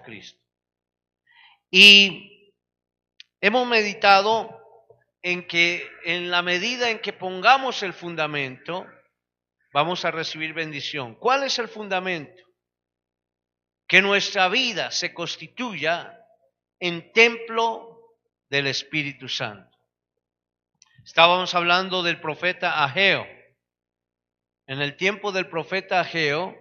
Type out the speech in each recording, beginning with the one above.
Cristo. Y hemos meditado en que en la medida en que pongamos el fundamento, vamos a recibir bendición. ¿Cuál es el fundamento? Que nuestra vida se constituya en templo del Espíritu Santo. Estábamos hablando del profeta Ageo. En el tiempo del profeta Ageo,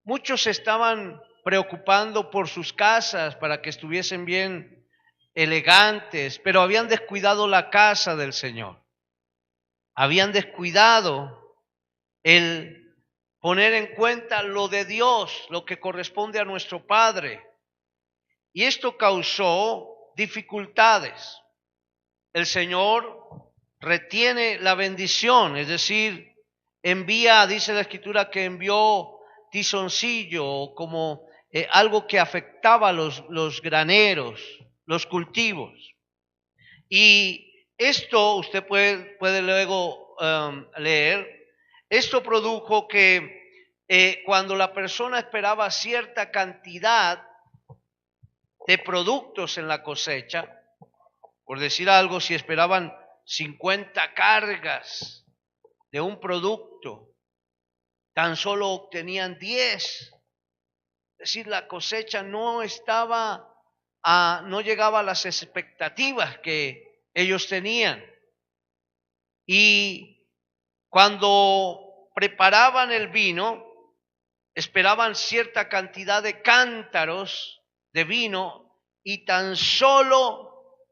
muchos se estaban preocupando por sus casas para que estuviesen bien elegantes, pero habían descuidado la casa del Señor. Habían descuidado el poner en cuenta lo de Dios, lo que corresponde a nuestro Padre. Y esto causó dificultades. El Señor retiene la bendición, es decir, envía, dice la Escritura, que envió tizoncillo como algo que afectaba los graneros, los cultivos. Y esto usted puede luego leer. Esto produjo que cuando la persona esperaba cierta cantidad de productos en la cosecha, por decir algo, si esperaban 50 cargas de un producto, tan solo obtenían 10. Es decir, la cosecha no llegaba a las expectativas que ellos tenían. Y cuando preparaban el vino, esperaban cierta cantidad de cántaros de vino y tan solo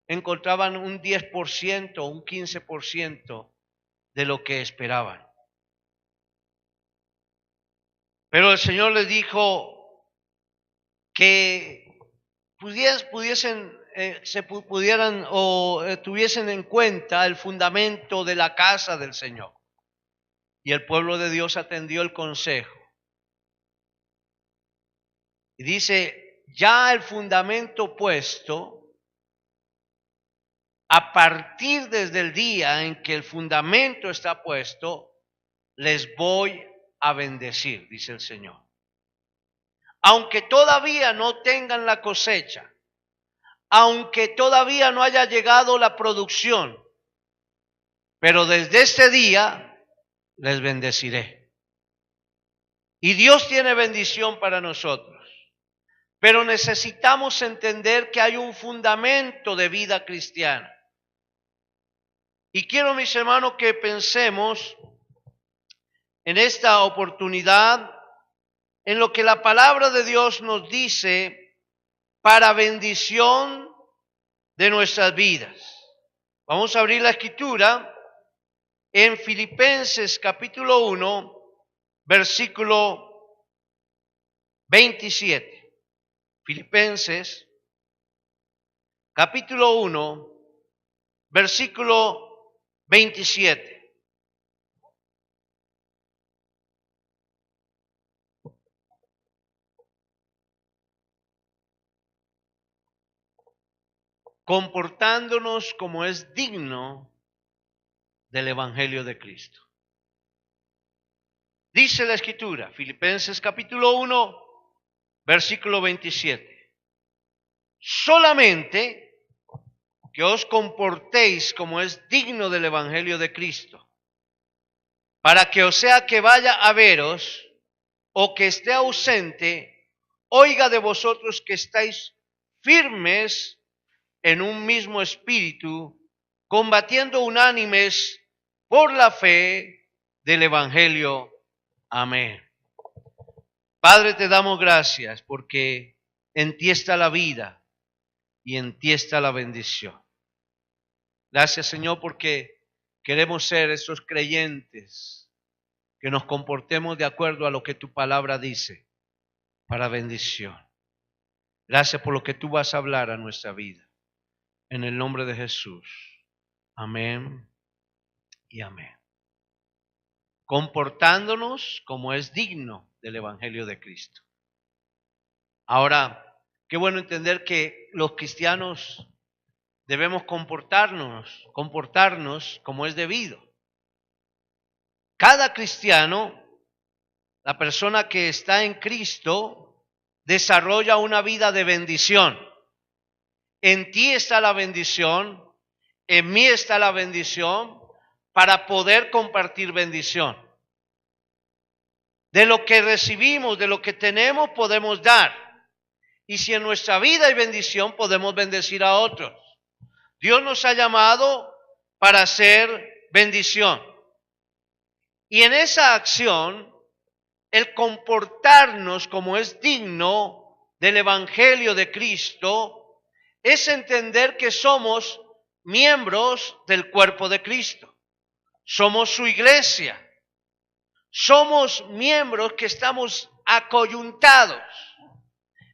encontraban un 10%, un 15% de lo que esperaban. Pero el Señor les dijo que tuviesen en cuenta el fundamento de la casa del Señor. Y el pueblo de Dios atendió el consejo. Y dice, ya el fundamento puesto, a partir desde el día en que el fundamento está puesto, les voy a bendecir, dice el Señor. Aunque todavía no tengan la cosecha, aunque todavía no haya llegado la producción, pero desde este día les bendeciré. Y Dios tiene bendición para nosotros, pero necesitamos entender que hay un fundamento de vida cristiana. Y quiero, mis hermanos, que pensemos en esta oportunidad en lo que la palabra de Dios nos dice para bendición de nuestras vidas. Vamos a abrir la Escritura en Filipenses capítulo 1, versículo 27. Filipenses capítulo 1, versículo 27. Comportándonos como es digno del Evangelio de Cristo. Dice la Escritura, Filipenses capítulo 1, versículo 27. Solamente que os comportéis como es digno del Evangelio de Cristo, para que o sea que vaya a veros o que esté ausente, oiga de vosotros que estáis firmes en un mismo espíritu, combatiendo unánimes por la fe del Evangelio. Amén. Padre, te damos gracias porque en ti está la vida y en ti está la bendición. Gracias, Señor, porque queremos ser esos creyentes que nos comportemos de acuerdo a lo que tu palabra dice para bendición. Gracias por lo que tú vas a hablar a nuestra vida. En el nombre de Jesús. Amén y amén. Comportándonos como es digno del Evangelio de Cristo. Ahora, qué bueno entender que los cristianos debemos comportarnos como es debido. Cada cristiano, la persona que está en Cristo, desarrolla una vida de bendición. En ti está la bendición, en mí está la bendición para poder compartir bendición. De lo que recibimos, de lo que tenemos, podemos dar. Y si en nuestra vida hay bendición, podemos bendecir a otros. Dios nos ha llamado para hacer bendición. Y en esa acción, el comportarnos como es digno del Evangelio de Cristo, es entender que somos miembros del cuerpo de Cristo. Somos su iglesia. Somos miembros que estamos acoyuntados.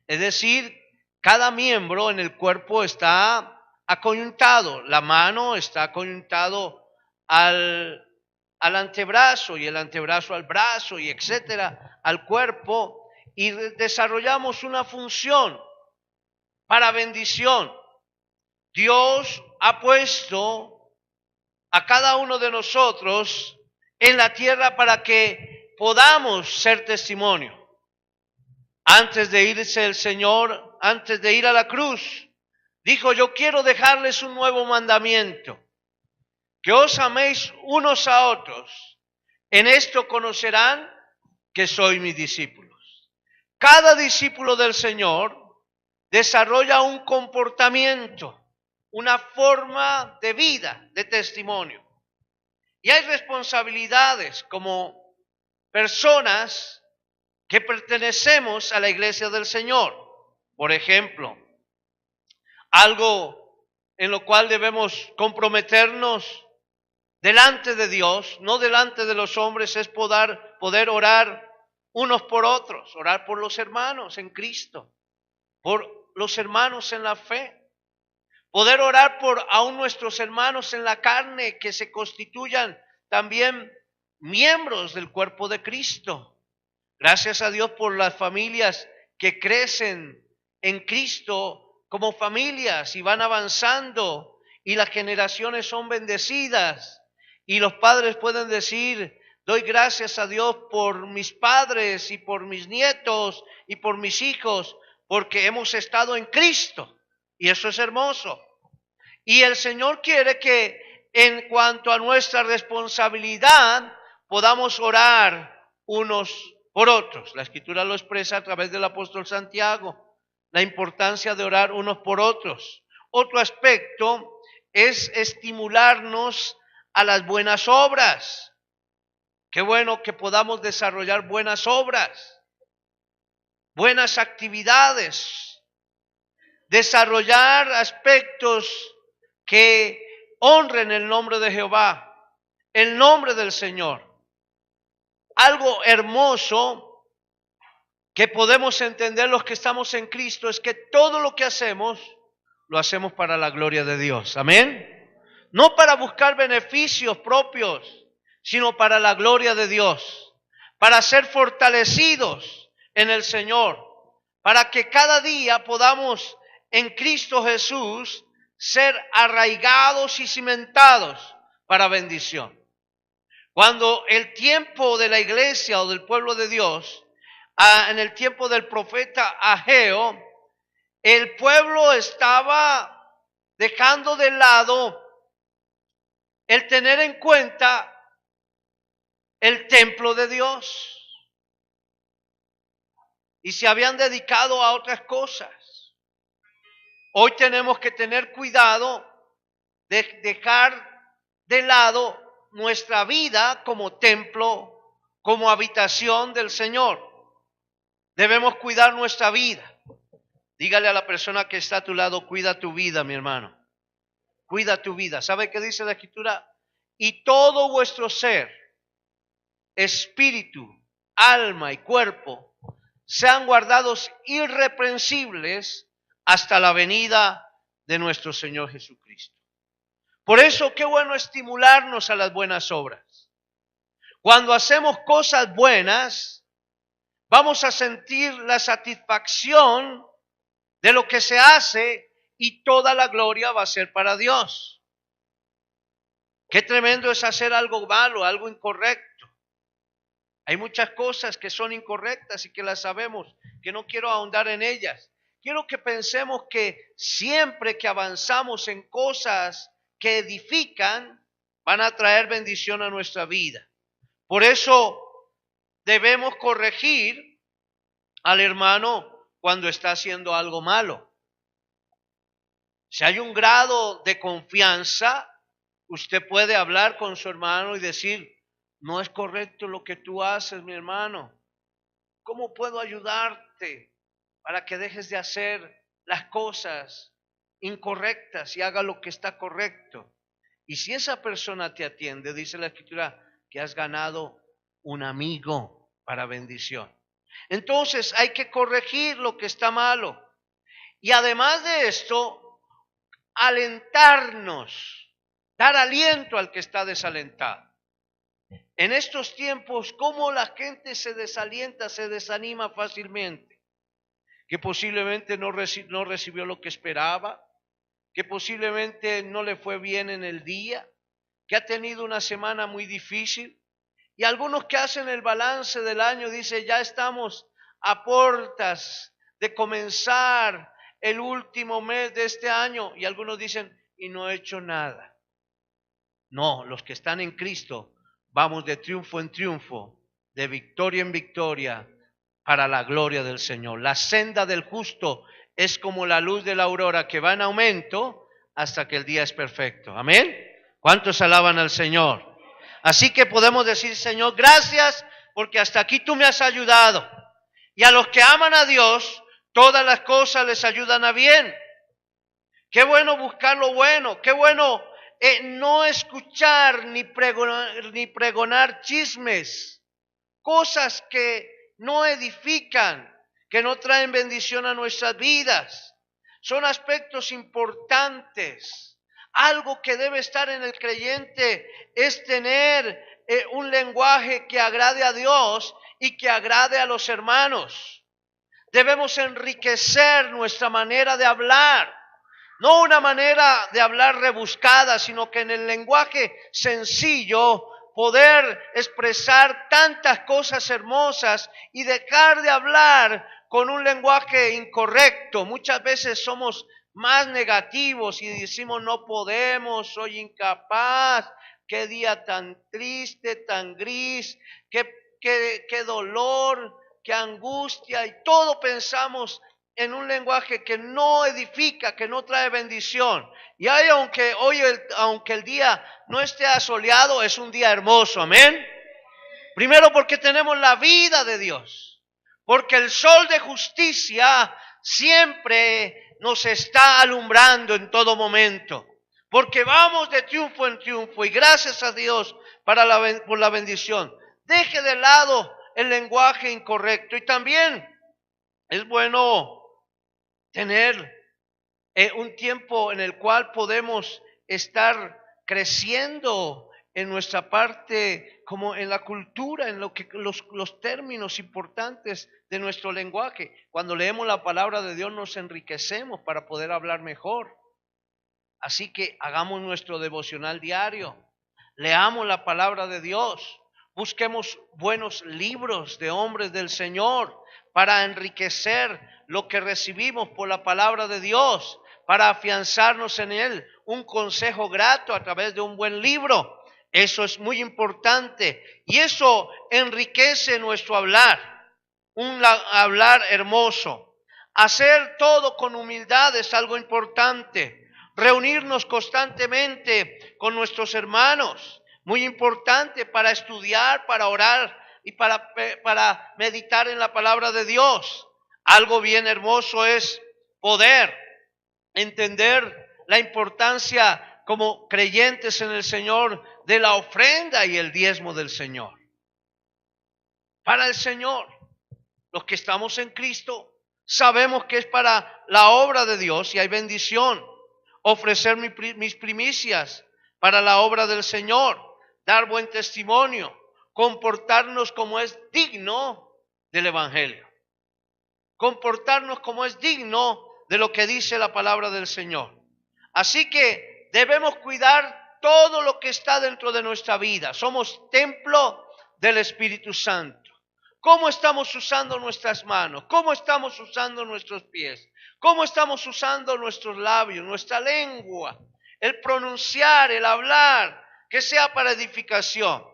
Es decir, cada miembro en el cuerpo está acoyuntado. La mano está acoyuntado al antebrazo y el antebrazo al brazo y etcétera, al cuerpo, y desarrollamos una función para bendición. Dios ha puesto a cada uno de nosotros en la tierra para que podamos ser testimonio. Antes de irse el Señor, antes de ir a la cruz, dijo: yo quiero dejarles un nuevo mandamiento, que os améis unos a otros. En esto conocerán que sois mis discípulos. Cada discípulo del Señor desarrolla un comportamiento, una forma de vida, de testimonio. Y hay responsabilidades como personas que pertenecemos a la iglesia del Señor. Por ejemplo, algo en lo cual debemos comprometernos delante de Dios, no delante de los hombres, es poder orar unos por otros, orar por los hermanos en Cristo, por los hermanos en la fe. Poder orar por aún nuestros hermanos en la carne que se constituyan también miembros del cuerpo de Cristo. Gracias a Dios por las familias que crecen en Cristo como familias y van avanzando y las generaciones son bendecidas y los padres pueden decir: doy gracias a Dios por mis padres y por mis nietos y por mis hijos, porque hemos estado en Cristo. Y eso es hermoso. Y el Señor quiere que en cuanto a nuestra responsabilidad podamos orar unos por otros. La Escritura lo expresa a través del apóstol Santiago, la importancia de orar unos por otros. Otro aspecto es estimularnos a las buenas obras. Qué bueno que podamos desarrollar buenas obras, buenas actividades, desarrollar aspectos que honren el nombre de Jehová, el nombre del Señor. Algo hermoso que podemos entender los que estamos en Cristo es que todo lo que hacemos, lo hacemos para la gloria de Dios. Amén. No para buscar beneficios propios, sino para la gloria de Dios, para ser fortalecidos en el Señor, para que cada día podamos en Cristo Jesús ser arraigados y cimentados para bendición. Cuando el tiempo de la iglesia o del pueblo de Dios, en el tiempo del profeta Ageo, el pueblo estaba dejando de lado el tener en cuenta el templo de Dios y se habían dedicado a otras cosas. Hoy tenemos que tener cuidado de dejar de lado nuestra vida como templo, como habitación del Señor. Debemos cuidar nuestra vida. Dígale a la persona que está a tu lado: cuida tu vida, mi hermano. Cuida tu vida. ¿Sabe qué dice la Escritura? Y todo vuestro ser, espíritu, alma y cuerpo, sean guardados irreprensibles hasta la venida de nuestro Señor Jesucristo. Por eso, qué bueno estimularnos a las buenas obras. Cuando hacemos cosas buenas, vamos a sentir la satisfacción de lo que se hace y toda la gloria va a ser para Dios. Qué tremendo es hacer algo malo, algo incorrecto. Hay muchas cosas que son incorrectas y que las sabemos, que no quiero ahondar en ellas. Quiero que pensemos que siempre que avanzamos en cosas que edifican, van a traer bendición a nuestra vida. Por eso debemos corregir al hermano cuando está haciendo algo malo. Si hay un grado de confianza, usted puede hablar con su hermano y decir, no es correcto lo que tú haces, mi hermano. ¿Cómo puedo ayudarte para que dejes de hacer las cosas incorrectas y haga lo que está correcto? Y si esa persona te atiende, dice la Escritura, que has ganado un amigo para bendición. Entonces hay que corregir lo que está malo. Y además de esto, alentarnos, dar aliento al que está desalentado. En estos tiempos, ¿cómo la gente se desalienta, se desanima fácilmente? Que posiblemente no recibió lo que esperaba, que posiblemente no le fue bien en el día, que ha tenido una semana muy difícil. Y algunos que hacen el balance del año dicen, ya estamos a puertas de comenzar el último mes de este año. Y algunos dicen, y no he hecho nada. No, los que están en Cristo, vamos de triunfo en triunfo, de victoria en victoria, para la gloria del Señor. La senda del justo es como la luz de la aurora que va en aumento hasta que el día es perfecto. Amén. ¿Cuántos alaban al Señor? Así que podemos decir, Señor, gracias porque hasta aquí tú me has ayudado. Y a los que aman a Dios, todas las cosas les ayudan a bien. Qué bueno buscar lo bueno, qué bueno no escuchar ni pregonar chismes, cosas que no edifican, que no traen bendición a nuestras vidas. Son aspectos importantes. Algo que debe estar en el creyente es tener un lenguaje que agrade a Dios y que agrade a los hermanos. Debemos enriquecer nuestra manera de hablar. No una manera de hablar rebuscada, sino que en el lenguaje sencillo poder expresar tantas cosas hermosas y dejar de hablar con un lenguaje incorrecto. Muchas veces somos más negativos y decimos no podemos, soy incapaz, qué día tan triste, tan gris, qué dolor, qué angustia, y todo pensamos en un lenguaje que no edifica, que no trae bendición. Y aunque el día no esté asoleado, es un día hermoso, amén. Primero porque tenemos la vida de Dios, porque el sol de justicia siempre nos está alumbrando en todo momento, porque vamos de triunfo en triunfo y gracias a Dios por la bendición. Deje de lado el lenguaje incorrecto y también es bueno tener un tiempo en el cual podemos estar creciendo en nuestra parte, como en la cultura, en lo que los términos importantes de nuestro lenguaje. Cuando leemos la palabra de Dios nos enriquecemos para poder hablar mejor. Así que hagamos nuestro devocional diario, leamos la palabra de Dios, busquemos buenos libros de hombres del Señor para enriquecer lo que recibimos por la palabra de Dios, para afianzarnos en Él, un consejo grato a través de un buen libro. Eso es muy importante y eso enriquece nuestro hablar, un hablar hermoso. Hacer todo con humildad es algo importante. Reunirnos constantemente con nuestros hermanos, muy importante para estudiar, para orar y para meditar en la palabra de Dios. Algo bien hermoso es poder entender la importancia como creyentes en el Señor de la ofrenda y el diezmo del Señor. Para el Señor, los que estamos en Cristo, sabemos que es para la obra de Dios y hay bendición. Ofrecer mis primicias para la obra del Señor, dar buen testimonio, comportarnos como es digno del Evangelio, comportarnos como es digno de lo que dice la palabra del Señor. Así que debemos cuidar todo lo que está dentro de nuestra vida. Somos templo del Espíritu Santo. ¿Cómo estamos usando nuestras manos? ¿Cómo estamos usando nuestros pies? ¿Cómo estamos usando nuestros labios, nuestra lengua? El pronunciar, el hablar, que sea para edificación.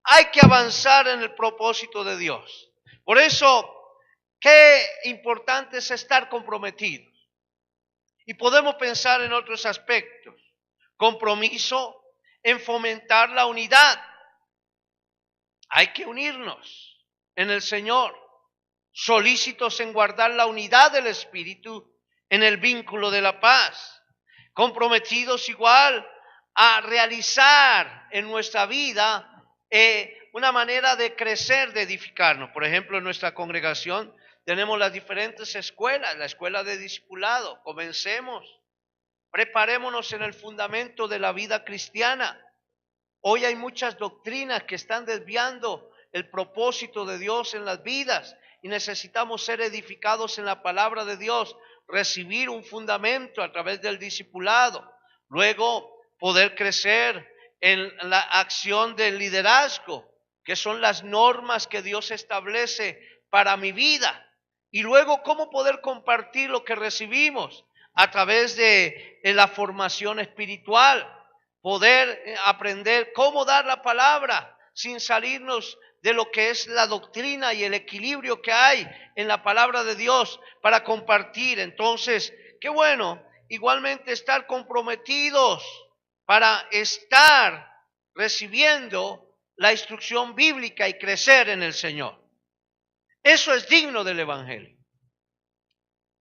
Hay que avanzar en el propósito de Dios. Por eso, qué importante es estar comprometidos. Y podemos pensar en otros aspectos. Compromiso en fomentar la unidad. Hay que unirnos en el Señor, solícitos en guardar la unidad del Espíritu en el vínculo de la paz, comprometidos igual a realizar en nuestra vida una manera de crecer, de edificarnos. Por ejemplo, en nuestra congregación tenemos las diferentes escuelas, la escuela de discipulado. Comencemos, preparémonos en el fundamento de la vida cristiana. Hoy hay muchas doctrinas que están desviando el propósito de Dios en las vidas y necesitamos ser edificados en la palabra de Dios, recibir un fundamento a través del discipulado, luego poder crecer en la acción del liderazgo, que son las normas que Dios establece para mi vida, y luego cómo poder compartir lo que recibimos a través de la formación espiritual, poder aprender cómo dar la palabra sin salirnos de lo que es la doctrina y el equilibrio que hay en la palabra de Dios para compartir. Entonces, qué bueno, igualmente estar comprometidos para estar recibiendo la instrucción bíblica y crecer en el Señor. Eso es digno del Evangelio.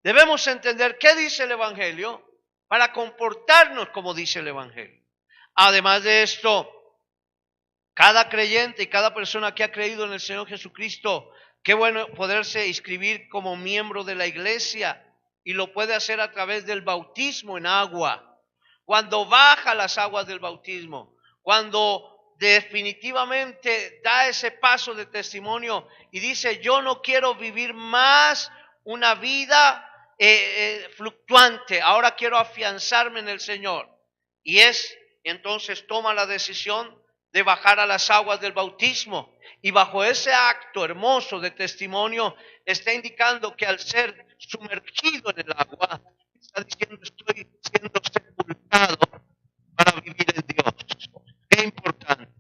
Debemos entender qué dice el Evangelio para comportarnos como dice el Evangelio. Además de esto, cada creyente y cada persona que ha creído en el Señor Jesucristo, qué bueno poderse inscribir como miembro de la iglesia y lo puede hacer a través del bautismo en agua. Cuando baja las aguas del bautismo, cuando definitivamente da ese paso de testimonio y dice, yo no quiero vivir más una vida fluctuante, ahora quiero afianzarme en el Señor. Y entonces toma la decisión de bajar a las aguas del bautismo. Y bajo ese acto hermoso de testimonio está indicando que al ser sumergido en el agua, está diciendo estoy siendo sepultado para vivir en Dios. Qué importante.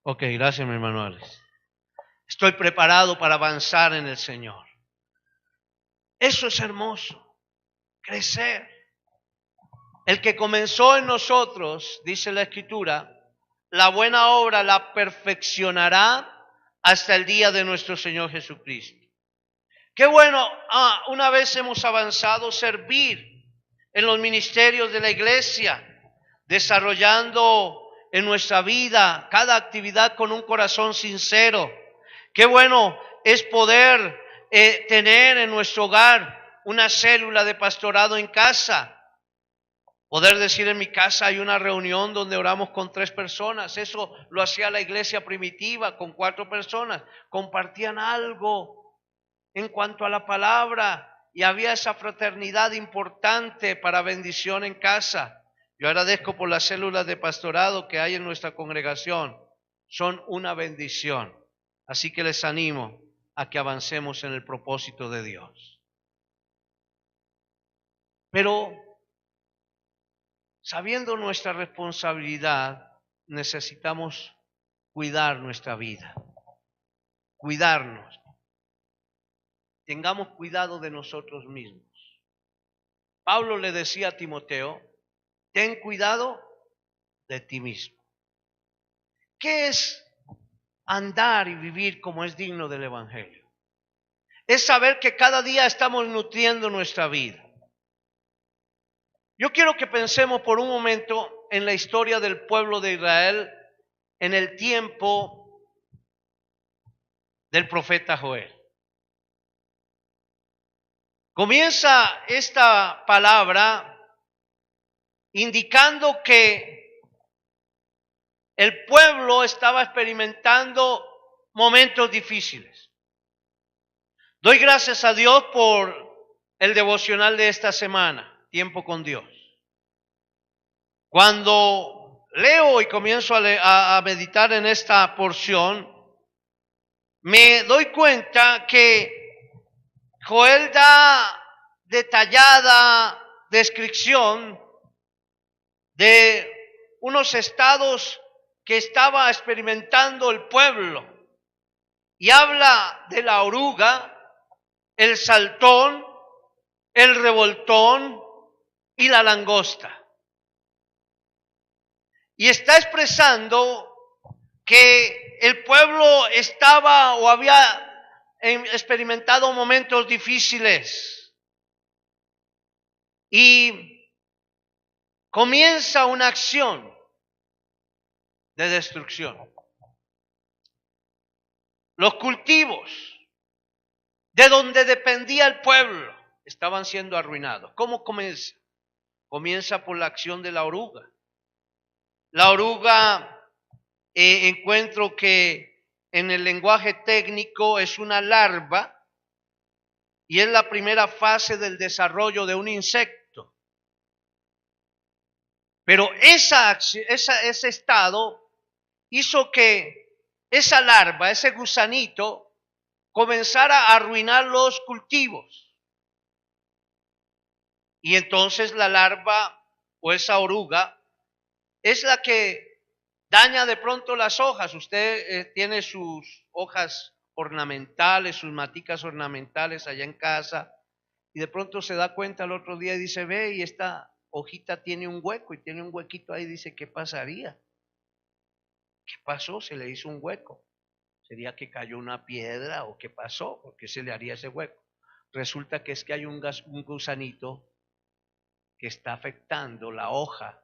Ok, gracias mi hermano Alex. Estoy preparado para avanzar en el Señor. Eso es hermoso, crecer. El que comenzó en nosotros, dice la Escritura, la buena obra la perfeccionará hasta el día de nuestro Señor Jesucristo. Qué bueno, una vez hemos avanzado, servir en los ministerios de la iglesia, desarrollando en nuestra vida cada actividad con un corazón sincero. Qué bueno es poder tener en nuestro hogar una célula de pastorado en casa. Poder decir en mi casa hay una reunión donde oramos con 3 personas. Eso lo hacía la iglesia primitiva con 4 personas. Compartían algo en cuanto a la palabra y había esa fraternidad importante para bendición en casa. Yo agradezco por las células de pastorado que hay en nuestra congregación. Son una bendición. Así que les animo a que avancemos en el propósito de Dios. Pero sabiendo nuestra responsabilidad, necesitamos cuidar nuestra vida, cuidarnos. Tengamos cuidado de nosotros mismos. Pablo le decía a Timoteo, ten cuidado de ti mismo. ¿Qué es andar y vivir como es digno del Evangelio? Es saber que cada día estamos nutriendo nuestra vida. Yo quiero que pensemos por un momento en la historia del pueblo de Israel en el tiempo del profeta Joel. Comienza esta palabra indicando que el pueblo estaba experimentando momentos difíciles. Doy gracias a Dios por el devocional de esta semana, Tiempo con Dios. Cuando leo y comienzo a meditar en esta porción, me doy cuenta que Joel da detallada descripción de unos estados que estaba experimentando el pueblo y habla de la oruga, el saltón, el revoltón y la langosta. Y está expresando que el pueblo estaba o había experimentado momentos difíciles y comienza una acción de destrucción. Los cultivos de donde dependía el pueblo estaban siendo arruinados. ¿Cómo comienza? Comienza por la acción de la oruga. La oruga, encuentro que en el lenguaje técnico es una larva y es la primera fase del desarrollo de un insecto. Pero ese estado hizo que esa larva, ese gusanito, comenzara a arruinar los cultivos. Y entonces la larva o esa oruga es la que daña de pronto las hojas. Usted tiene sus hojas ornamentales, sus maticas ornamentales allá en casa, y de pronto se da cuenta el otro día y dice, ve, y esta hojita tiene un hueco, y tiene un huequito ahí, dice, ¿qué pasaría? ¿Qué pasó? Se le hizo un hueco. ¿Sería que cayó una piedra o qué pasó? ¿Por qué se le haría ese hueco? Resulta que es que hay un gusanito que está afectando la hoja.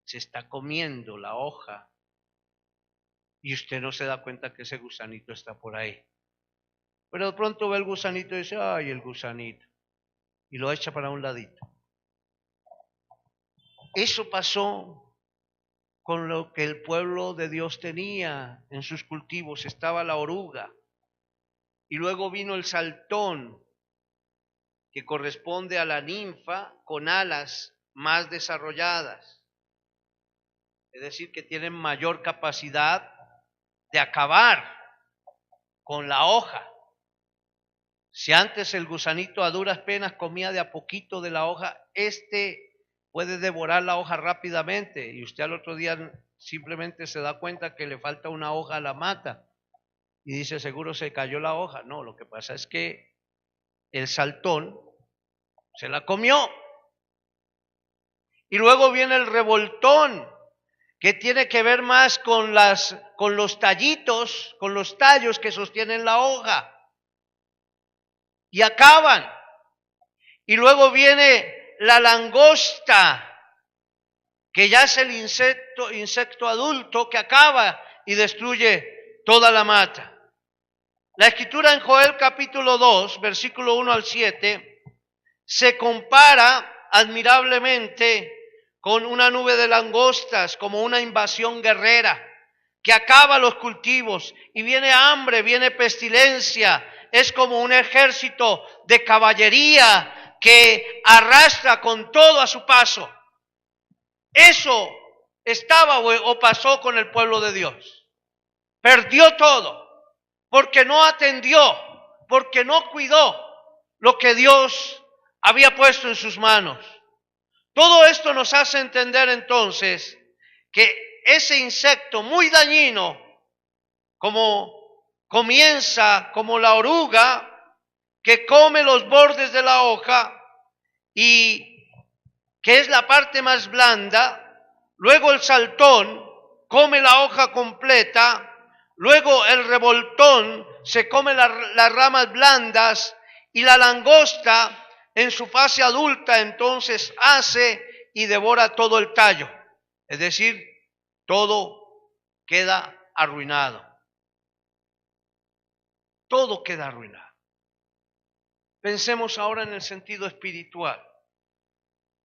Se está comiendo la hoja y usted no se da cuenta que ese gusanito está por ahí. Pero de pronto ve el gusanito y dice, ay, el gusanito, y lo echa para un ladito. Eso pasó con lo que el pueblo de Dios tenía en sus cultivos. Estaba la oruga y luego vino el saltón, que corresponde a la ninfa con alas más desarrolladas. Es decir, que tienen mayor capacidad de acabar con la hoja. Si antes el gusanito a duras penas comía de a poquito de la hoja, puede devorar la hoja rápidamente y usted al otro día simplemente se da cuenta que le falta una hoja a la mata y dice, seguro se cayó la hoja. No, lo que pasa es que el saltón se la comió. Y luego viene el revoltón, que tiene que ver más con los tallitos, con los tallos que sostienen la hoja. Y acaban. Y luego viene la langosta, que ya es el insecto adulto que acaba y destruye toda la mata. La escritura en Joel capítulo 2, versículo 1 al 7, se compara admirablemente con una nube de langostas, como una invasión guerrera que acaba los cultivos y viene hambre, viene pestilencia. Es como un ejército de caballería que arrastra con todo a su paso. Eso estaba o pasó con el pueblo de Dios. Perdió todo porque no atendió, porque no cuidó lo que Dios había puesto en sus manos. Todo esto nos hace entender entonces que ese insecto muy dañino, como comienza como la oruga que come los bordes de la hoja y que es la parte más blanda, luego el saltón come la hoja completa, luego el revoltón se come las ramas blandas y la langosta en su fase adulta entonces hace y devora todo el tallo. Es decir, todo queda arruinado. Todo queda arruinado. Pensemos ahora en el sentido espiritual.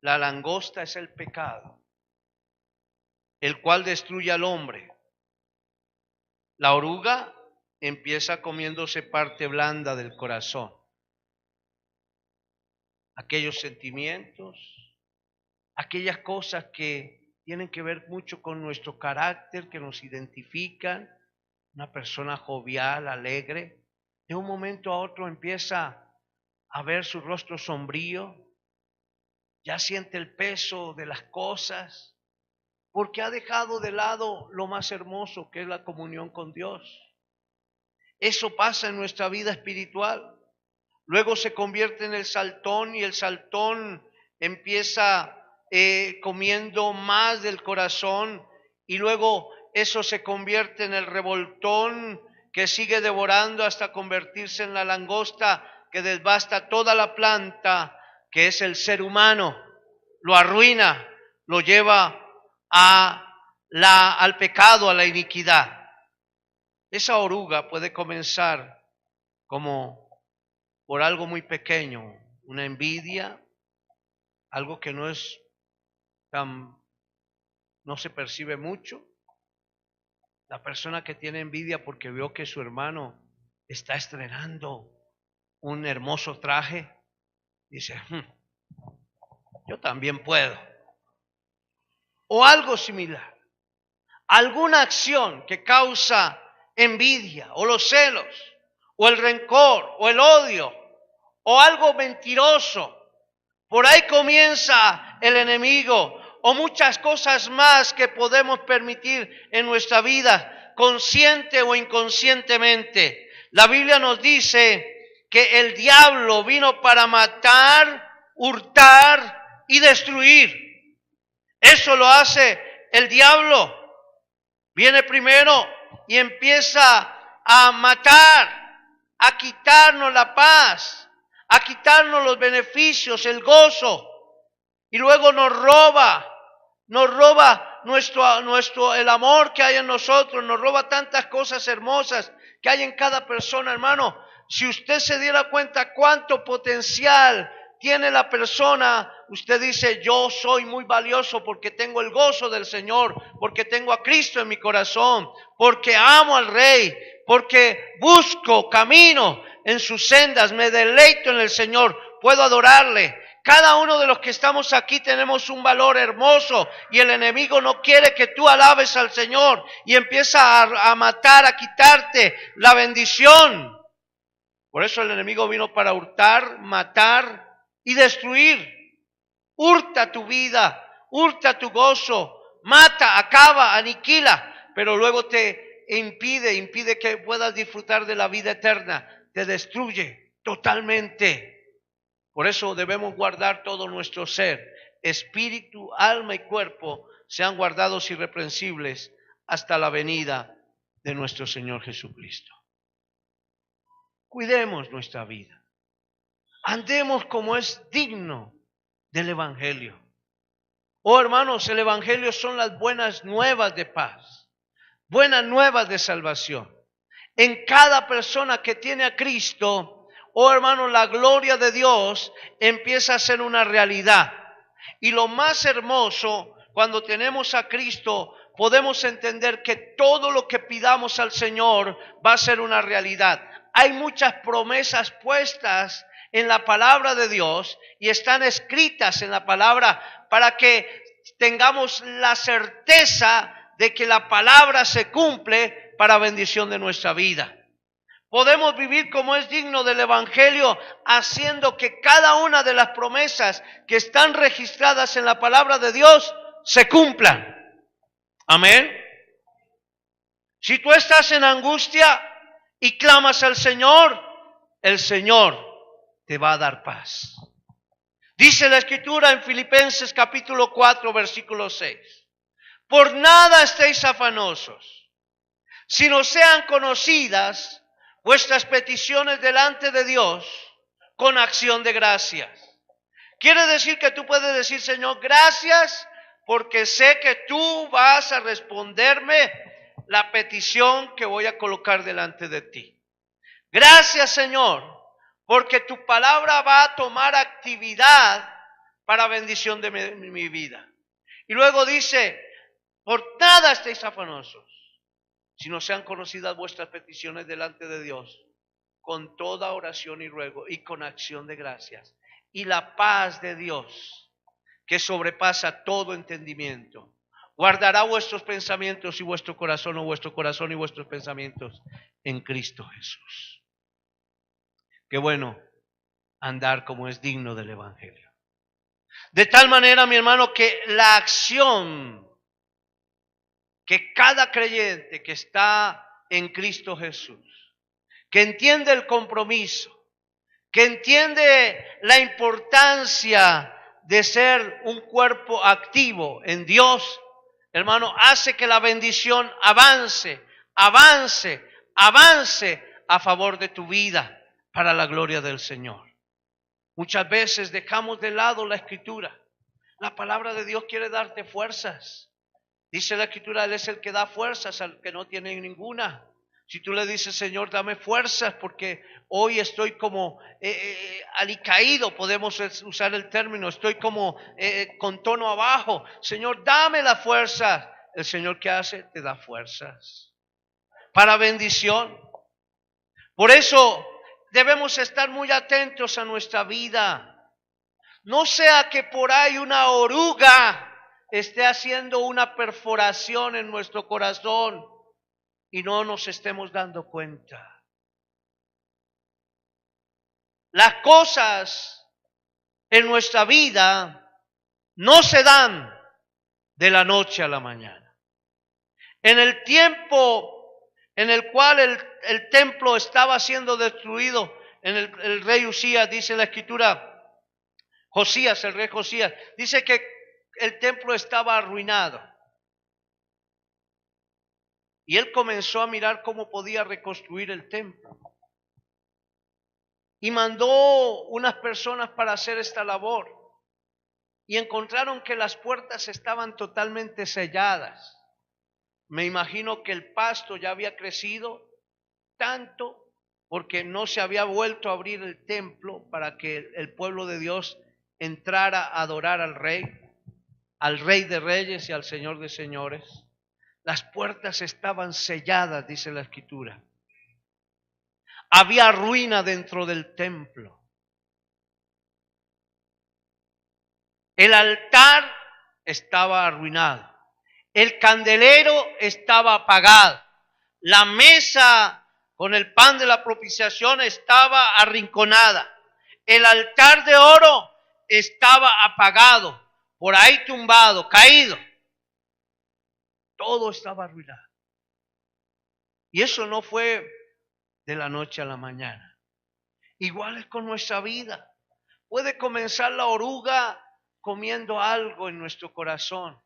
La langosta es el pecado, el cual destruye al hombre. La oruga empieza comiéndose parte blanda del corazón. Aquellos sentimientos, aquellas cosas que tienen que ver mucho con nuestro carácter, que nos identifican. Una persona jovial, alegre, de un momento a otro empieza a ver su rostro sombrío, ya siente el peso de las cosas, porque ha dejado de lado lo más hermoso que es la comunión con Dios. Eso pasa en nuestra vida espiritual. Luego se convierte en el saltón y el saltón empieza comiendo más del corazón y luego eso se convierte en el revoltón que sigue devorando hasta convertirse en la langosta que devasta toda la planta que es el ser humano, lo arruina, lo lleva al pecado, a la iniquidad. Esa oruga puede comenzar como por algo muy pequeño, una envidia, algo que no se percibe mucho. La persona que tiene envidia porque vio que su hermano está estrenando un hermoso traje, dice, yo también puedo. O algo similar. Alguna acción que causa envidia, o los celos, o el rencor, o el odio, o algo mentiroso. Por ahí comienza el enemigo, o muchas cosas más que podemos permitir en nuestra vida, consciente o inconscientemente. La Biblia nos dice que el diablo vino para matar, hurtar y destruir. Eso lo hace el diablo. Viene primero y empieza a matar, a quitarnos la paz, a quitarnos los beneficios, el gozo, y luego nos roba el amor que hay en nosotros, nos roba tantas cosas hermosas que hay en cada persona, hermano. Si usted se diera cuenta cuánto potencial tiene la persona, usted dice, yo soy muy valioso porque tengo el gozo del Señor, porque tengo a Cristo en mi corazón, porque amo al Rey, porque busco, camino en sus sendas, me deleito en el Señor, puedo adorarle. Cada uno de los que estamos aquí tenemos un valor hermoso y el enemigo no quiere que tú alabes al Señor y empieza a matar, a quitarte la bendición. Por eso el enemigo vino para hurtar, matar y destruir. Hurta tu vida, hurta tu gozo, mata, acaba, aniquila, pero luego te impide que puedas disfrutar de la vida eterna, te destruye totalmente. Por eso debemos guardar todo nuestro ser, espíritu, alma y cuerpo, sean guardados irreprensibles hasta la venida de nuestro Señor Jesucristo. Cuidemos nuestra vida. Andemos como es digno del Evangelio. Oh hermanos, el Evangelio son las buenas nuevas de paz, buenas nuevas de salvación. En cada persona que tiene a Cristo, oh hermanos, la gloria de Dios empieza a ser una realidad. Y lo más hermoso, cuando tenemos a Cristo, podemos entender que todo lo que pidamos al Señor va a ser una realidad. Hay muchas promesas puestas en la palabra de Dios y están escritas en la palabra para que tengamos la certeza de que la palabra se cumple para bendición de nuestra vida. Podemos vivir como es digno del Evangelio, haciendo que cada una de las promesas que están registradas en la palabra de Dios se cumplan. Amén. Si tú estás en angustia y clamas al Señor, el Señor te va a dar paz. Dice la Escritura en Filipenses capítulo 4, versículo 6. Por nada estéis afanosos, sino sean conocidas vuestras peticiones delante de Dios con acción de gracias. Quiere decir que tú puedes decir, Señor, gracias porque sé que tú vas a responderme la petición que voy a colocar delante de ti. Gracias, Señor, porque tu palabra va a tomar actividad para bendición de mi vida. Y luego dice, por nada estéis afanosos, sino sean conocidas vuestras peticiones delante de Dios, con toda oración y ruego y con acción de gracias. Y la paz de Dios, que sobrepasa todo entendimiento, guardará vuestros pensamientos y vuestro corazón, o vuestro corazón y vuestros pensamientos en Cristo Jesús. Qué bueno andar como es digno del Evangelio. De tal manera, mi hermano, que la acción que cada creyente que está en Cristo Jesús, que entiende el compromiso, que entiende la importancia de ser un cuerpo activo en Dios, hermano, hace que la bendición avance a favor de tu vida para la gloria del Señor. Muchas veces dejamos de lado la Escritura. La palabra de Dios quiere darte fuerzas. Dice la Escritura, Él es el que da fuerzas al que no tiene ninguna. Si tú le dices, Señor, dame fuerzas porque hoy estoy como alicaído, podemos usar el término, estoy como con tono abajo. Señor, dame la fuerza. El Señor, ¿qué hace? Te da fuerzas para bendición. Por eso debemos estar muy atentos a nuestra vida. No sea que por ahí una oruga esté haciendo una perforación en nuestro corazón y no nos estemos dando cuenta. Las cosas en nuestra vida no se dan de la noche a la mañana. En el tiempo en el cual el templo estaba siendo destruido, en el rey Usías, dice la Escritura, Josías, el rey Josías, dice que el templo estaba arruinado. Y él comenzó a mirar cómo podía reconstruir el templo. Y mandó unas personas para hacer esta labor. Y encontraron que las puertas estaban totalmente selladas. Me imagino que el pasto ya había crecido tanto porque no se había vuelto a abrir el templo para que el pueblo de Dios entrara a adorar al Rey de Reyes y al Señor de Señores. Las puertas estaban selladas, dice la Escritura. Había ruina dentro del templo. El altar estaba arruinado. El candelero estaba apagado. La mesa con el pan de la propiciación estaba arrinconada. El altar de oro estaba apagado, por ahí tumbado, caído. Todo estaba arruinado. Y eso no fue de la noche a la mañana. Igual es con nuestra vida. Puede comenzar la oruga comiendo algo en nuestro corazón,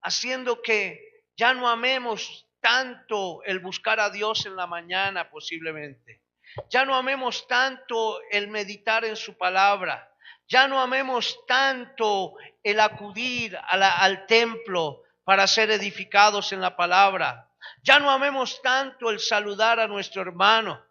haciendo que ya no amemos tanto el buscar a Dios en la mañana posiblemente. Ya no amemos tanto el meditar en su palabra. Ya no amemos tanto el acudir al templo para ser edificados en la palabra. Ya no amemos tanto el saludar a nuestro hermano.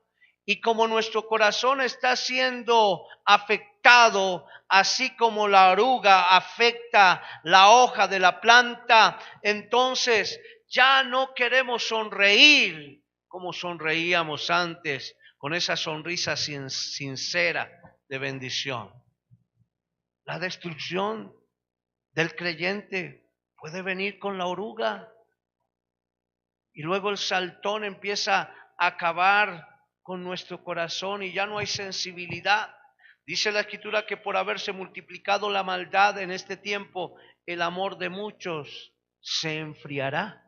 Y como nuestro corazón está siendo afectado, así como la oruga afecta la hoja de la planta, entonces ya no queremos sonreír como sonreíamos antes, con esa sonrisa sincera de bendición. La destrucción del creyente puede venir con la oruga y luego el saltón empieza a acabar con nuestro corazón y ya no hay sensibilidad. Dice la Escritura que por haberse multiplicado la maldad en este tiempo, el amor de muchos se enfriará.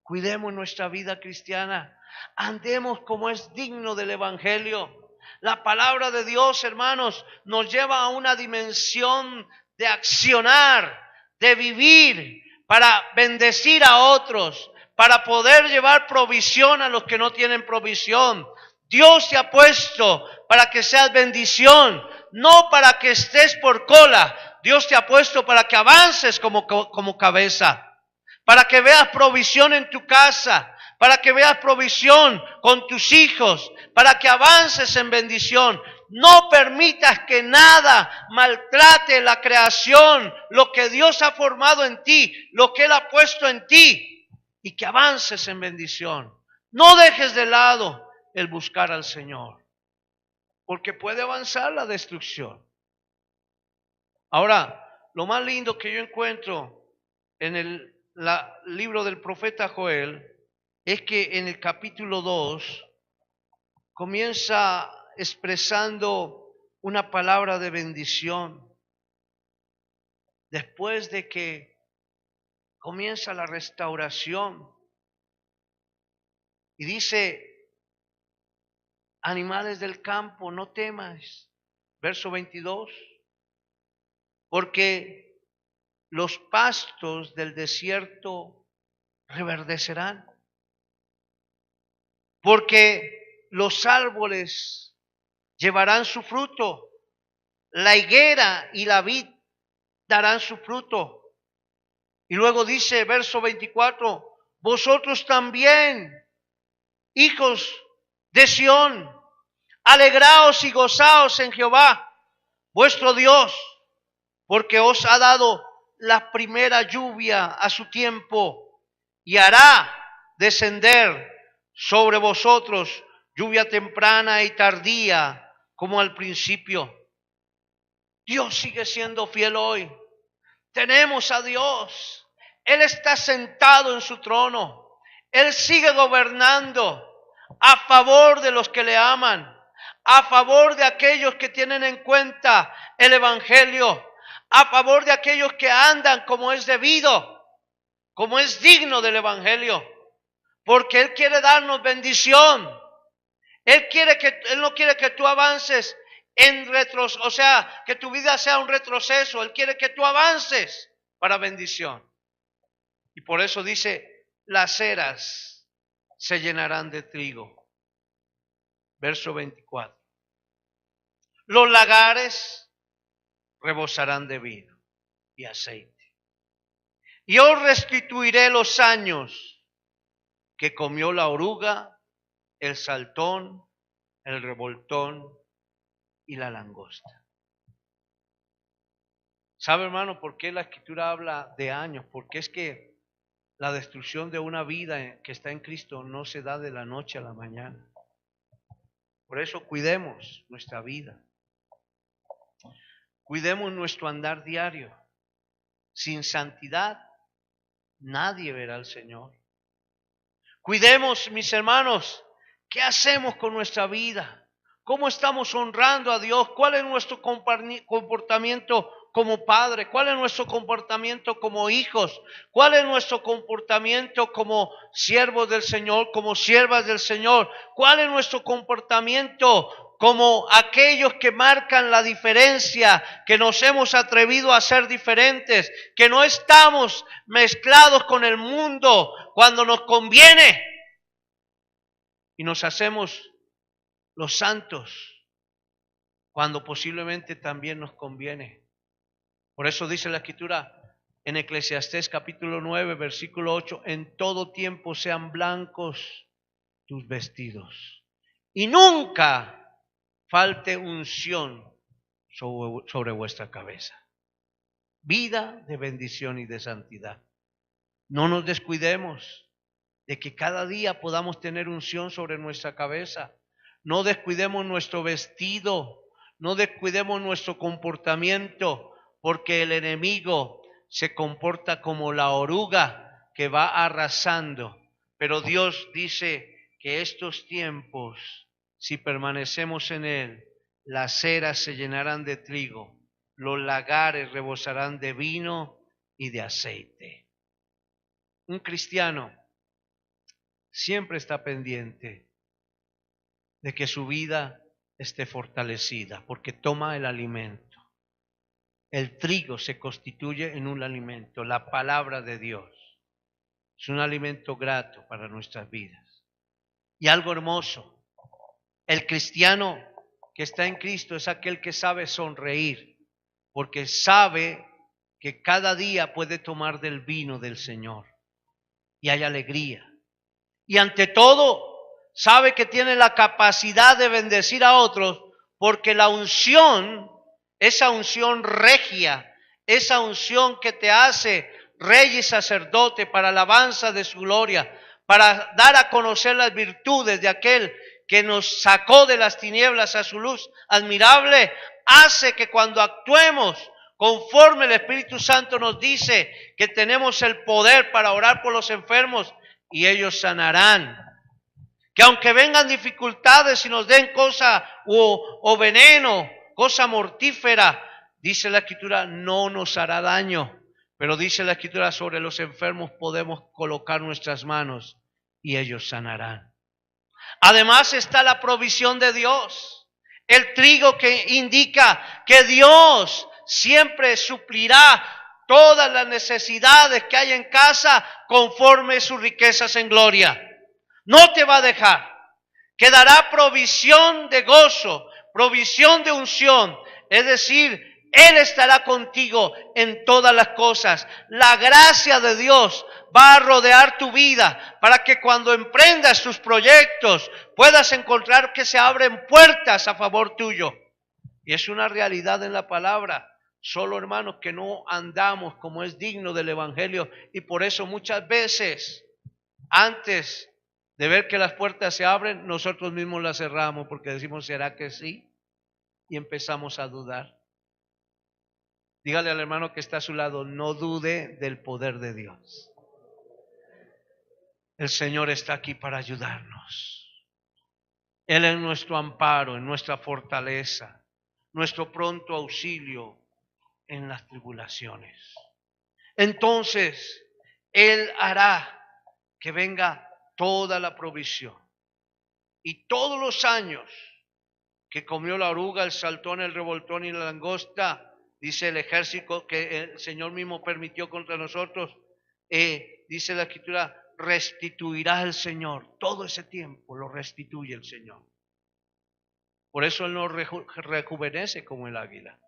Cuidemos nuestra vida cristiana, andemos como es digno del Evangelio. La palabra de Dios, hermanos, nos lleva a una dimensión de accionar, de vivir para bendecir a otros, para poder llevar provisión a los que no tienen provisión. Dios te ha puesto para que seas bendición, no para que estés por cola. Dios te ha puesto para que avances como cabeza, para que veas provisión en tu casa, para que veas provisión con tus hijos, para que avances en bendición. No permitas que nada maltrate la creación, lo que Dios ha formado en ti, lo que Él ha puesto en ti. y que avances en bendición. No dejes de lado el buscar al Señor, porque puede avanzar la destrucción. Ahora, lo más lindo que yo encuentro en el libro del profeta Joel es que en el capítulo 2 comienza expresando una palabra de bendición. Después de que comienza la restauración. Y dice, animales del campo, no temas. Verso 22. Porque los pastos del desierto reverdecerán. Porque los árboles llevarán su fruto. La higuera y la vid darán su fruto. Y luego dice, verso 24, vosotros también, hijos de Sión, alegraos y gozaos en Jehová, vuestro Dios, porque os ha dado la primera lluvia a su tiempo y hará descender sobre vosotros lluvia temprana y tardía como al principio. Dios sigue siendo fiel hoy. Tenemos a Dios. Él está sentado en su trono. Él sigue gobernando a favor de los que le aman, a favor de aquellos que tienen en cuenta el Evangelio, a favor de aquellos que andan como es debido, como es digno del Evangelio, porque Él quiere darnos bendición. Él no quiere que tú avances o sea, que tu vida sea un retroceso. Él quiere que tú avances para bendición. Y por eso dice, las eras se llenarán de trigo. Verso 24. Los lagares rebosarán de vino y aceite. Y os restituiré los años que comió la oruga, el saltón, el revoltón y la langosta. ¿Sabe, hermano, por qué la Escritura habla de años? Porque es que la destrucción de una vida que está en Cristo no se da de la noche a la mañana. Por eso cuidemos nuestra vida. Cuidemos nuestro andar diario. Sin santidad nadie verá al Señor. Cuidemos, mis hermanos, ¿qué hacemos con nuestra vida? ¿Cómo estamos honrando a Dios? ¿Cuál es nuestro comportamiento como padre? ¿Cuál es nuestro comportamiento como hijos? ¿Cuál es nuestro comportamiento como siervos del Señor, como siervas del Señor? ¿Cuál es nuestro comportamiento como aquellos que marcan la diferencia, que nos hemos atrevido a ser diferentes, que no estamos mezclados con el mundo cuando nos conviene y nos hacemos los santos cuando posiblemente también nos conviene? Por eso dice la Escritura en Eclesiastés capítulo 9, versículo 8, en todo tiempo sean blancos tus vestidos y nunca falte unción sobre vuestra cabeza. Vida de bendición y de santidad. No nos descuidemos de que cada día podamos tener unción sobre nuestra cabeza. No descuidemos nuestro vestido, no descuidemos nuestro comportamiento, porque el enemigo se comporta como la oruga que va arrasando. Pero Dios dice que estos tiempos, si permanecemos en Él, las eras se llenarán de trigo, los lagares rebosarán de vino y de aceite. Un cristiano siempre está pendiente de que su vida esté fortalecida, porque toma el alimento. El trigo se constituye en un alimento, la palabra de Dios. Es un alimento grato para nuestras vidas. Y algo hermoso, el cristiano que está en Cristo es aquel que sabe sonreír, porque sabe que cada día puede tomar del vino del Señor y hay alegría. Y ante todo, sabe que tiene la capacidad de bendecir a otros, porque la unción, esa unción regia, esa unción que te hace rey y sacerdote para alabanza de su gloria, para dar a conocer las virtudes de aquel que nos sacó de las tinieblas a su luz admirable, hace que cuando actuemos conforme el Espíritu Santo nos dice que tenemos el poder para orar por los enfermos y ellos sanarán. Que aunque vengan dificultades y nos den cosa o veneno, cosa mortífera, dice la Escritura, no nos hará daño. Pero dice la Escritura, sobre los enfermos podemos colocar nuestras manos y ellos sanarán. Además está la provisión de Dios. El trigo que indica que Dios siempre suplirá todas las necesidades que hay en casa conforme sus riquezas en gloria. No te va a dejar. Quedará provisión de gozo, provisión de unción. Es decir, Él estará contigo en todas las cosas. La gracia de Dios va a rodear tu vida para que cuando emprendas tus proyectos puedas encontrar que se abren puertas a favor tuyo. Y es una realidad en la palabra. Solo, hermanos, que no andamos como es digno del Evangelio, y por eso muchas veces, antes de ver que las puertas se abren, nosotros mismos las cerramos porque decimos, ¿será que sí? Y empezamos a dudar. Dígale al hermano que está a su lado, no dude del poder de Dios. El Señor está aquí para ayudarnos. Él es nuestro amparo, en nuestra fortaleza, nuestro pronto auxilio en las tribulaciones. Entonces, Él hará que venga toda la provisión. Y todos los años que comió la oruga, el saltón, el revoltón y la langosta, dice el ejército que el Señor mismo permitió contra nosotros, dice la Escritura, restituirá el Señor. Todo ese tiempo lo restituye el Señor. Por eso Él nos rejuvenece como el águila.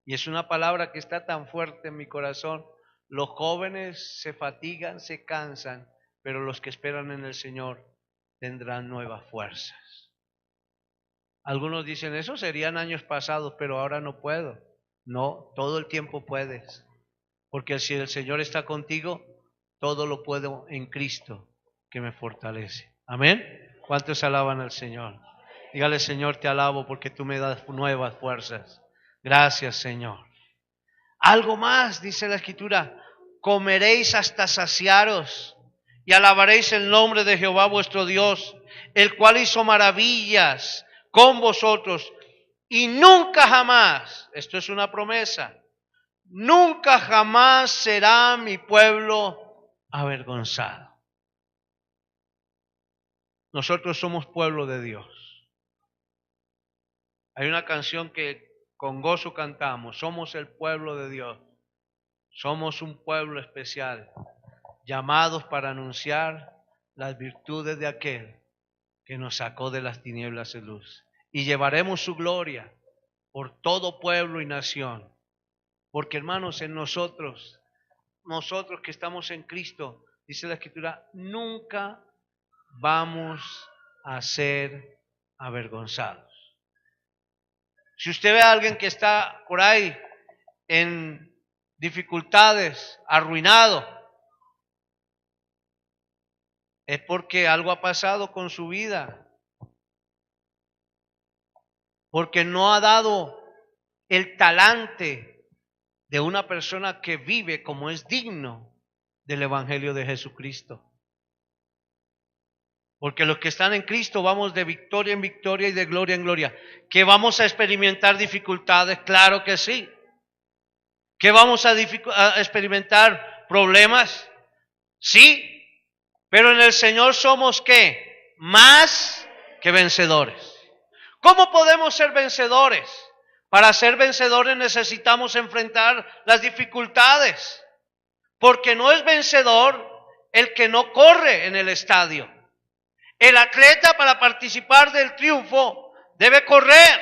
Y es una palabra que está tan fuerte en mi corazón. Los jóvenes se fatigan, se cansan, pero los que esperan en el Señor tendrán nuevas fuerzas. Algunos dicen, eso serían años pasados, pero ahora no puedo. No, todo el tiempo puedes. Porque si el Señor está contigo, todo lo puedo en Cristo que me fortalece. Amén. ¿Cuántos alaban al Señor? Dígale, Señor, te alabo porque tú me das nuevas fuerzas. Gracias, Señor. Algo más, dice la Escritura, comeréis hasta saciaros y alabaréis el nombre de Jehová vuestro Dios, el cual hizo maravillas con vosotros, y nunca jamás, esto es una promesa, nunca jamás será mi pueblo avergonzado. Nosotros somos pueblo de Dios. Hay una canción que con gozo cantamos, somos el pueblo de Dios, somos un pueblo especial, llamados para anunciar las virtudes de aquel que nos sacó de las tinieblas de luz. Y llevaremos su gloria por todo pueblo y nación. Porque, hermanos, en nosotros que estamos en Cristo, dice la Escritura, nunca vamos a ser avergonzados. Si usted ve a alguien que está por ahí en dificultades, arruinado, es porque algo ha pasado con su vida. Porque no ha dado el talante de una persona que vive como es digno del Evangelio de Jesucristo. Porque los que están en Cristo vamos de victoria en victoria y de gloria en gloria. ¿Que vamos a experimentar dificultades? Claro que sí. ¿Que vamos a experimentar problemas? Sí. Pero en el Señor somos ¿qué? Más que vencedores. ¿Cómo podemos ser vencedores? Para ser vencedores necesitamos enfrentar las dificultades. Porque no es vencedor el que no corre en el estadio. El atleta, para participar del triunfo, debe correr.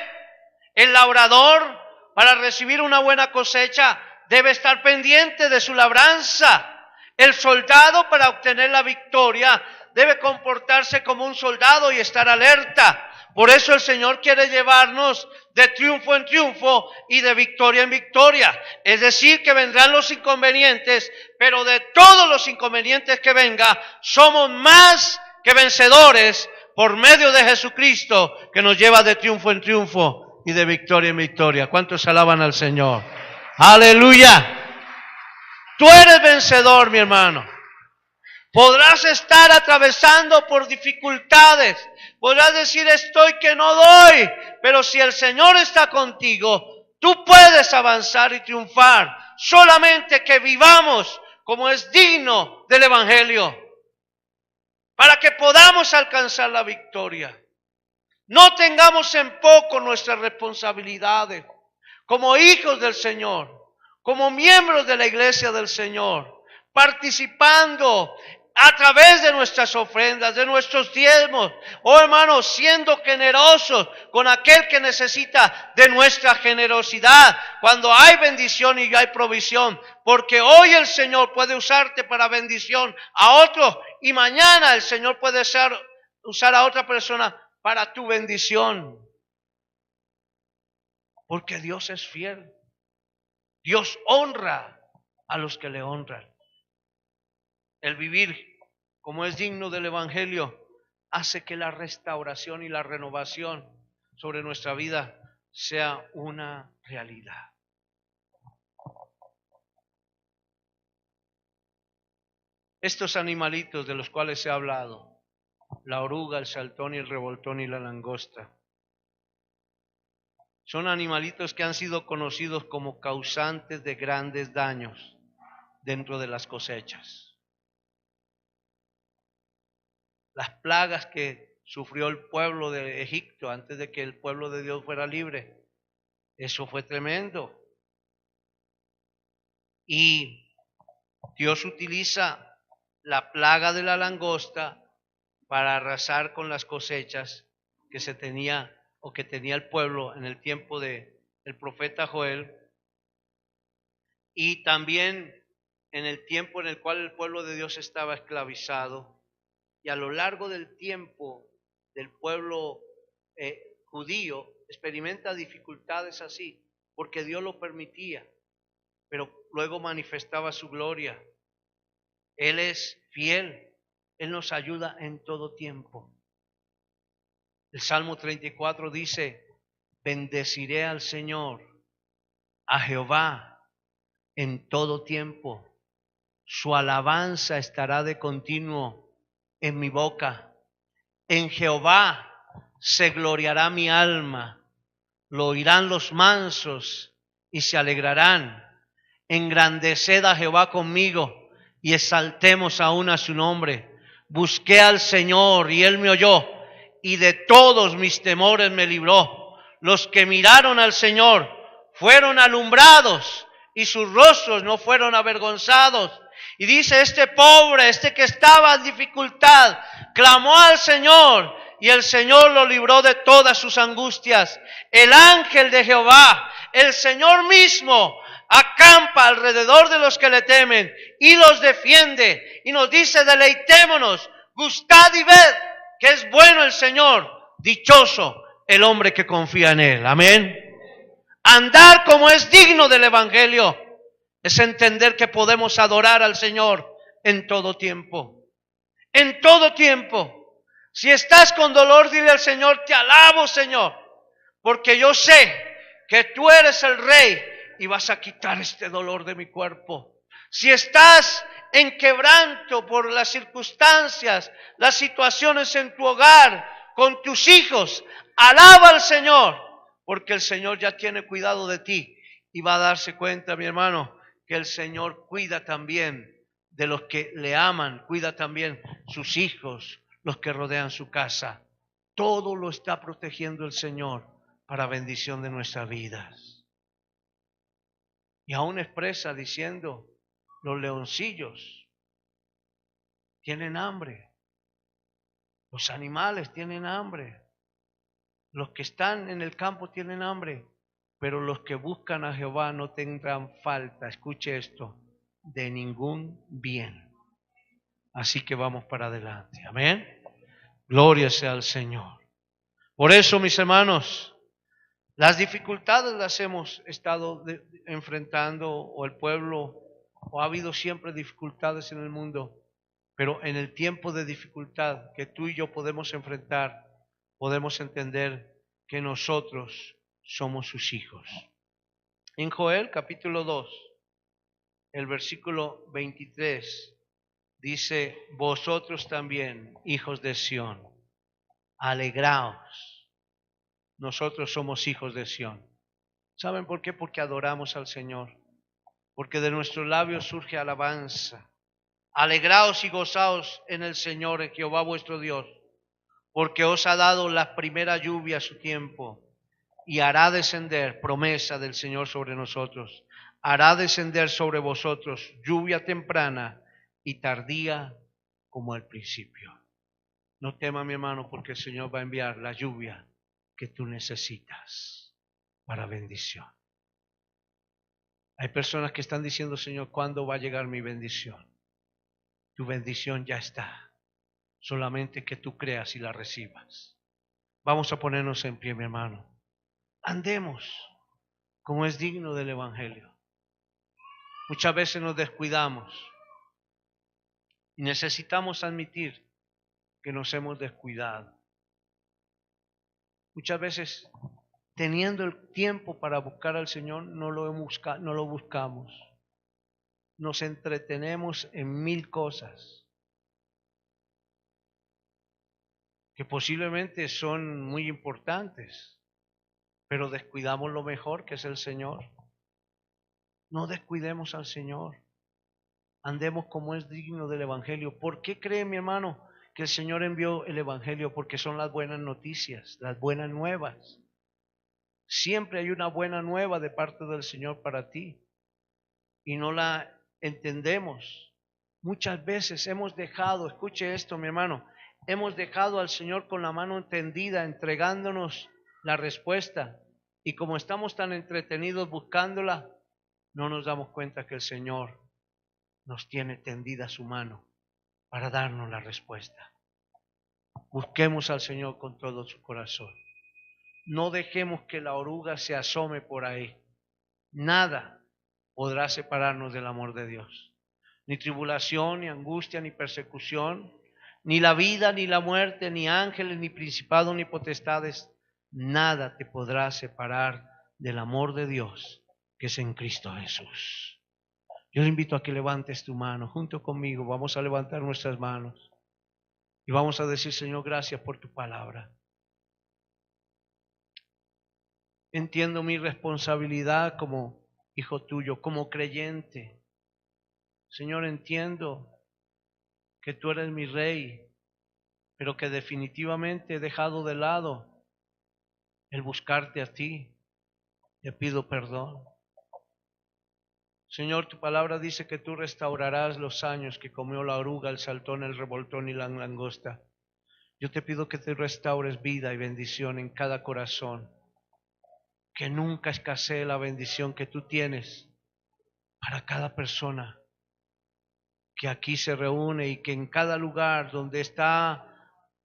El labrador, para recibir una buena cosecha, debe estar pendiente de su labranza. El soldado, para obtener la victoria, debe comportarse como un soldado y estar alerta. Por eso el Señor quiere llevarnos de triunfo en triunfo y de victoria en victoria. Es decir, que vendrán los inconvenientes, pero de todos los inconvenientes que venga, somos más que vencedores por medio de Jesucristo, que nos lleva de triunfo en triunfo y de victoria en victoria. ¿Cuántos alaban al Señor? ¡Aleluya! Tú eres vencedor, mi hermano. Podrás estar atravesando por dificultades. Podrás decir, estoy que no doy. Pero si el Señor está contigo, tú puedes avanzar y triunfar. Solamente que vivamos como es digno del Evangelio, para que podamos alcanzar la victoria. No tengamos en poco nuestras responsabilidades como hijos del Señor, como miembros de la iglesia del Señor, participando a través de nuestras ofrendas, de nuestros diezmos. Oh hermanos, siendo generosos con aquel que necesita de nuestra generosidad, cuando hay bendición y hay provisión, porque hoy el Señor puede usarte para bendición a otro y mañana el Señor puede usar a otra persona para tu bendición. Porque Dios es fiel. Dios honra a los que le honran. El vivir como es digno del Evangelio hace que la restauración y la renovación sobre nuestra vida sea una realidad. Estos animalitos de los cuales he hablado, la oruga, el saltón y el revoltón y la langosta, son animalitos que han sido conocidos como causantes de grandes daños dentro de las cosechas. Las plagas que sufrió el pueblo de Egipto antes de que el pueblo de Dios fuera libre, eso fue tremendo. Y Dios utiliza la plaga de la langosta para arrasar con las cosechas que se tenía o que tenía el pueblo en el tiempo del profeta Joel, y también en el tiempo en el cual el pueblo de Dios estaba esclavizado. Y a lo largo del tiempo del pueblo judío experimenta dificultades así, porque Dios lo permitía, pero luego manifestaba su gloria. Él es fiel, Él nos ayuda en todo tiempo. El Salmo 34 dice, bendeciré al Señor, a Jehová, en todo tiempo. Su alabanza estará de continuo en mi boca. En Jehová se gloriará mi alma. Lo oirán los mansos y se alegrarán. Engrandeced a Jehová conmigo y exaltemos aún a su nombre. Busqué al Señor y Él me oyó y de todos mis temores me libró. Los que miraron al Señor fueron alumbrados y sus rostros no fueron avergonzados. Y dice, este pobre, este que estaba en dificultad, clamó al Señor y el Señor lo libró de todas sus angustias. El ángel de Jehová, el Señor mismo, acampa alrededor de los que le temen y los defiende. Y nos dice, deleitémonos, gustad y ved que es bueno el Señor, dichoso el hombre que confía en Él. Amén. Andar como es digno del Evangelio es entender que podemos adorar al Señor en todo tiempo. En todo tiempo. Si estás con dolor, dile al Señor, te alabo, Señor, porque yo sé que tú eres el Rey y vas a quitar este dolor de mi cuerpo. Si estás en quebranto por las circunstancias, las situaciones en tu hogar, con tus hijos, alaba al Señor, porque el Señor ya tiene cuidado de ti y va a darse cuenta, mi hermano, que el Señor cuida también de los que le aman, cuida también sus hijos, los que rodean su casa. Todo lo está protegiendo el Señor para bendición de nuestras vidas. Y aún expresa diciendo, los leoncillos tienen hambre, los animales tienen hambre, los que están en el campo tienen hambre, pero los que buscan a Jehová no tendrán falta, escuche esto, de ningún bien. Así que vamos para adelante. Amén. Gloria sea al Señor. Por eso, mis hermanos, las dificultades las hemos estado enfrentando, o el pueblo, o ha habido siempre dificultades en el mundo, pero en el tiempo de dificultad que tú y yo podemos enfrentar, podemos entender que nosotros somos sus hijos. En Joel capítulo 2, el versículo 23, dice: vosotros también, hijos de Sión, alegraos. Nosotros somos hijos de Sión. ¿Saben por qué? Porque adoramos al Señor. Porque de nuestros labios surge alabanza. Alegraos y gozaos en el Señor, en Jehová vuestro Dios, porque os ha dado la primera lluvia a su tiempo, y hará descender, promesa del Señor sobre nosotros, hará descender sobre vosotros lluvia temprana y tardía como al principio. No tema, mi hermano, porque el Señor va a enviar la lluvia que tú necesitas para bendición. Hay personas que están diciendo: Señor, ¿cuándo va a llegar mi bendición? Tu bendición ya está, solamente que tú creas y la recibas. Vamos a ponernos en pie, mi hermano. Andemos como es digno del Evangelio. Muchas veces nos descuidamos y necesitamos admitir que nos hemos descuidado. Muchas veces, teniendo el tiempo para buscar al Señor, no lo buscamos. Nos entretenemos en mil cosas que posiblemente son muy importantes, pero descuidamos lo mejor, que es el Señor. No descuidemos al Señor. Andemos como es digno del Evangelio. ¿Por qué cree, mi hermano, que el Señor envió el Evangelio? Porque son las buenas noticias, las buenas nuevas. Siempre hay una buena nueva de parte del Señor para ti, y no la entendemos. Muchas veces hemos dejado, escuche esto, mi hermano, hemos dejado al Señor con la mano tendida, entregándonos la respuesta, y como estamos tan entretenidos buscándola, no nos damos cuenta que el Señor nos tiene tendida su mano para darnos la respuesta. Busquemos al Señor con todo su corazón. No dejemos que la oruga se asome por ahí. Nada podrá separarnos del amor de Dios. Ni tribulación, ni angustia, ni persecución, ni la vida, ni la muerte, ni ángeles, ni principados, ni potestades. Nada te podrá separar del amor de Dios que es en Cristo Jesús. Yo le invito a que levantes tu mano junto conmigo. Vamos a levantar nuestras manos y vamos a decir: Señor, gracias por tu palabra. Entiendo mi responsabilidad como hijo tuyo, como creyente. Señor, entiendo que tú eres mi rey, pero que definitivamente he dejado de lado el buscarte a ti. Te pido perdón. Señor, tu palabra dice que tú restaurarás los años que comió la oruga, el saltón, el revoltón y la langosta. Yo te pido que te restaures vida y bendición en cada corazón, que nunca escasee la bendición que tú tienes para cada persona que aquí se reúne, y que en cada lugar donde está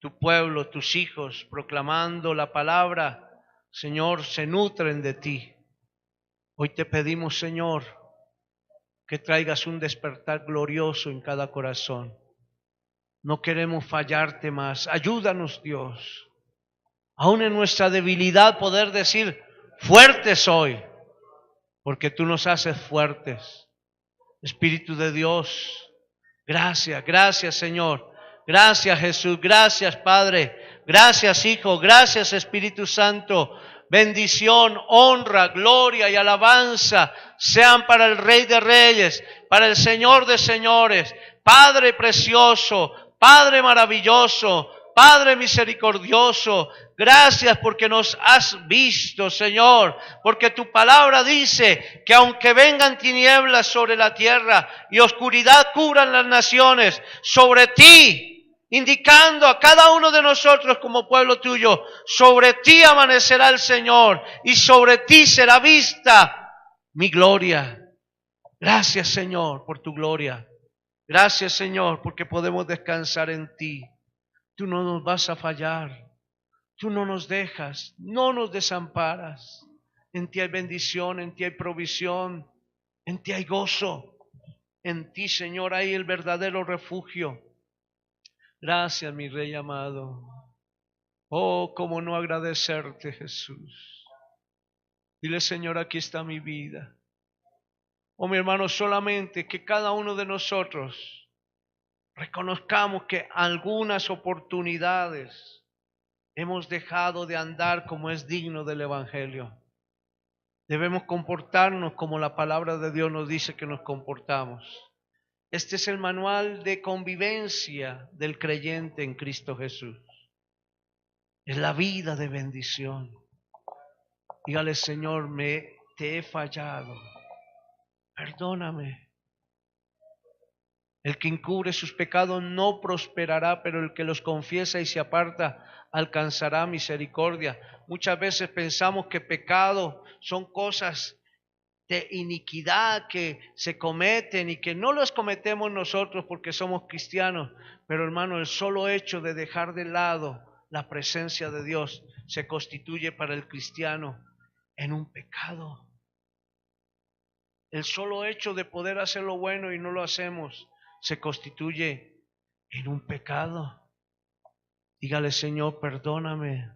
tu pueblo, tus hijos, proclamando la palabra, Señor, se nutren de ti. Hoy te pedimos, Señor, que traigas un despertar glorioso en cada corazón. No queremos fallarte más. Ayúdanos, Dios, aún en nuestra debilidad, poder decir: fuerte soy, porque tú nos haces fuertes. Espíritu de Dios, gracias, gracias, Señor. Gracias, Jesús. Gracias, Padre. Gracias, Hijo. Gracias, Espíritu Santo. Bendición, honra, gloria y alabanza sean para el Rey de Reyes, para el Señor de Señores. Padre precioso, Padre maravilloso, Padre misericordioso, gracias porque nos has visto, Señor, porque tu palabra dice que aunque vengan tinieblas sobre la tierra y oscuridad cubran las naciones, sobre ti, indicando a cada uno de nosotros como pueblo tuyo, sobre ti amanecerá el Señor y sobre ti será vista mi gloria. Gracias, Señor, por tu gloria. Gracias, Señor, porque podemos descansar en ti. Tú no nos vas a fallar. Tú no nos dejas, no nos desamparas. En ti hay bendición, en ti hay provisión, en ti hay gozo. En ti, Señor, hay el verdadero refugio. Gracias, mi Rey amado. Oh, cómo no agradecerte, Jesús. Dile, Señor, aquí está mi vida. Oh, mi hermano, solamente que cada uno de nosotros reconozcamos que algunas oportunidades hemos dejado de andar como es digno del Evangelio. Debemos comportarnos como la palabra de Dios nos dice que nos comportamos. Este es el manual de convivencia del creyente en Cristo Jesús. Es la vida de bendición. Dígale, Señor, te he fallado. Perdóname. El que encubre sus pecados no prosperará, pero el que los confiesa y se aparta alcanzará misericordia. Muchas veces pensamos que pecado son cosas de iniquidad que se cometen y que no las cometemos nosotros porque somos cristianos. Pero hermano, el solo hecho de dejar de lado la presencia de Dios se constituye para el cristiano en un pecado. El solo hecho de poder hacer lo bueno y no lo hacemos se constituye en un pecado. Dígale, Señor, perdóname.